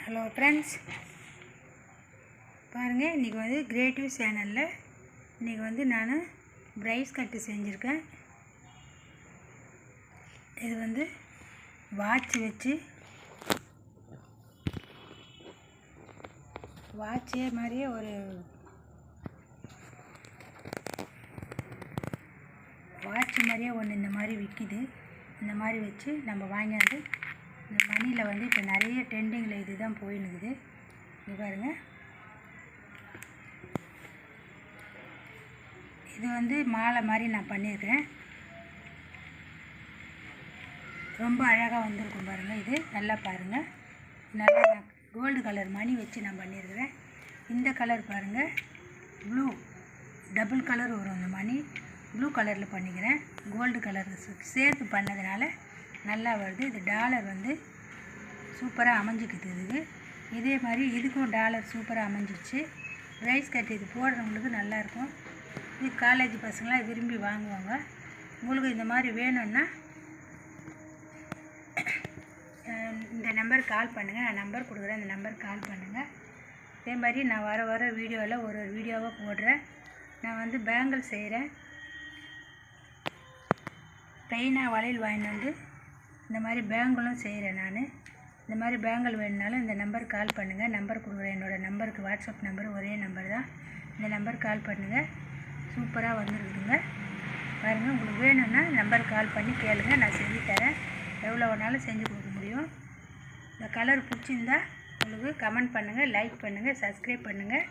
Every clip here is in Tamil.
ஹலோ ஃப்ரெண்ட்ஸ், பாருங்கள். இன்றைக்கி வந்து கிரியேட்டிவ் சேனலில் இன்றைக்கி வந்து நான் ப்ரைஸ் கட்டு செஞ்சுருக்கேன். இது வந்து வாட்ச் வச்சு வாட்சே மாதிரியே ஒரு வாட்ச் மாதிரியே ஒன்று இந்த மாதிரி விற்கிது. இந்த மாதிரி வச்சு நம்ம வாங்கியாந்து இந்த மணியில் வந்து இப்போ நிறைய ட்ரெண்டிங்கில் இது தான் போயின்னுக்குது. இது பாருங்கள், இது வந்து மாலை மாதிரி நான் பண்ணியிருக்கிறேன். ரொம்ப அழகாக வந்திருக்கும் பாருங்கள். இது நல்லா பாருங்கள். நல்லா நான் கோல்டு கலர் மணி வச்சு நான் பண்ணியிருக்கிறேன். இந்த கலர் பாருங்கள், ப்ளூ டபுள் கலர் வரும். அந்த மணி ப்ளூ கலரில் பண்ணிக்கிறேன். கோல்டு கலர் சேர்த்து பண்ணதுனால நல்லா வருது. இது டாலர் வந்து சூப்பராக அமைஞ்சிக்குது. இதுக்கு இதே மாதிரி இதுக்கும் டாலர் சூப்பராக அமைஞ்சிச்சு. ப்ரைஸ் கட் இது போடுறவங்களுக்கு நல்லாயிருக்கும். இது காலேஜ் பசங்களாம் விரும்பி வாங்குவாங்க. உங்களுக்கு இந்த மாதிரி வேணும்னா இந்த நம்பருக்கு கால் பண்ணுங்கள். நான் நம்பர் கொடுக்குறேன், அந்த நம்பருக்கு கால் பண்ணுங்கள். அதே மாதிரி நான் வர வீடியோவில் ஒரு வீடியோவாக போடுறேன். நான் வந்து பேங்கிள் செய்கிறேன். ப்ளைனாக வளையல் வாங்கிட்டு வந்து இந்த மாதிரி பேங்கிளும் செய்கிறேன். நான் இந்த மாதிரி பேங்கிள் வேணுனாலும் இந்த நம்பருக்கு கால் பண்ணுங்கள். நம்பர் கொடுக்குறேன். என்னோடய நம்பருக்கு வாட்ஸ்அப் நம்பர் ஒரே நம்பர் தான். இந்த நம்பருக்கு கால் பண்ணுங்கள். சூப்பராக வந்துருக்குதுங்க பாருங்கள். உங்களுக்கு வேணும்னா நம்பருக்கு கால் பண்ணி கேளுங்க, நான் செஞ்சு தரேன். எவ்வளோ வேணாலும் செஞ்சு கொடுக்க முடியும். இந்த கலர் பிடிச்சிருந்தா உங்களுக்கு கமெண்ட் பண்ணுங்கள், லைக் பண்ணுங்கள், சப்ஸ்கிரைப் பண்ணுங்கள்,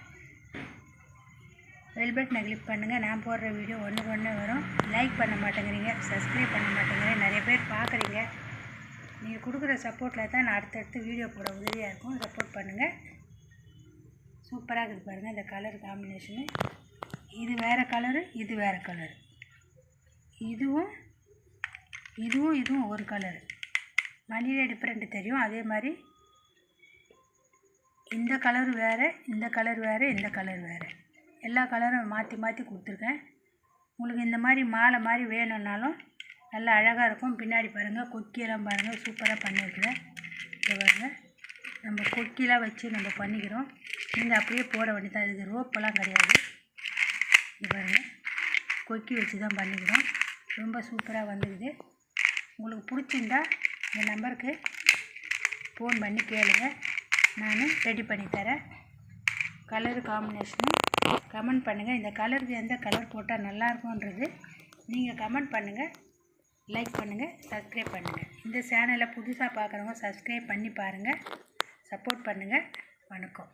பெல் பட்டனை கிளிக் பண்ணுங்கள். நான் போடுற வீடியோ ஒன்று வரும். லைக் பண்ண மாட்டேங்கிறீங்க, சப்ஸ்கிரைப் பண்ண மாட்டேங்கிறீங்க. நிறைய பேர் பார்க்குறீங்க. நீங்கள் கொடுக்குற சப்போர்ட்டில் தான் நான் அடுத்தடுத்து வீடியோ போட உதவியாக இருக்கும். சப்போர்ட் பண்ணுங்கள். சூப்பராக இருக்குது பாருங்கள். இந்த கலர் காம்பினேஷனு இது வேறு கலரு, இது வேறு கலரு, இதுவும் ஒரு கலரு. மணிலே டிஃப்ரெண்ட்டு தெரியும். அதே மாதிரி இந்த கலர் வேறு, இந்த கலர் வேறு, இந்த கலர் வேறு, எல்லா கலரும் மாற்றி கொடுத்துருக்கேன். உங்களுக்கு இந்த மாதிரி மாலை மாதிரி வேணும்னாலும் நல்லா அழகாக இருக்கும். பின்னாடி பாருங்கள், கொக்கியெல்லாம் பாருங்கள், சூப்பராக பண்ணியிருக்கிறேன். இதை பாருங்கள், நம்ம கொக்கியெல்லாம் வச்சு நம்ம பண்ணிக்கிறோம். நீங்கள் அப்படியே போட வேண்டியதான். இது ரோப்பெல்லாம் கிடையாது. இது பாருங்கள், கொக்கி வச்சு தான் பண்ணிக்கிறோம். ரொம்ப சூப்பராக வந்துடுது. உங்களுக்கு பிடிச்சிருந்தா இந்த நம்பருக்கு ஃபோன் பண்ணி கேளுங்க, நான் ரெடி பண்ணி தரேன். கலரு காம்பினேஷனும் கமெண்ட் பண்ணுங்கள். இந்த கலருக்கு எந்த கலர் போட்டால் நல்லாயிருக்கும்ன்றது நீங்கள் கமெண்ட் பண்ணுங்கள், லைக் பண்ணுங்கள், சப்ஸ்கிரைப் பண்ணுங்கள். இந்த சேனலை புதுசாக பார்க்குறவங்க சப்ஸ்கிரைப் பண்ணி பாருங்கள், சப்போர்ட் பண்ணுங்கள். வணக்கம்.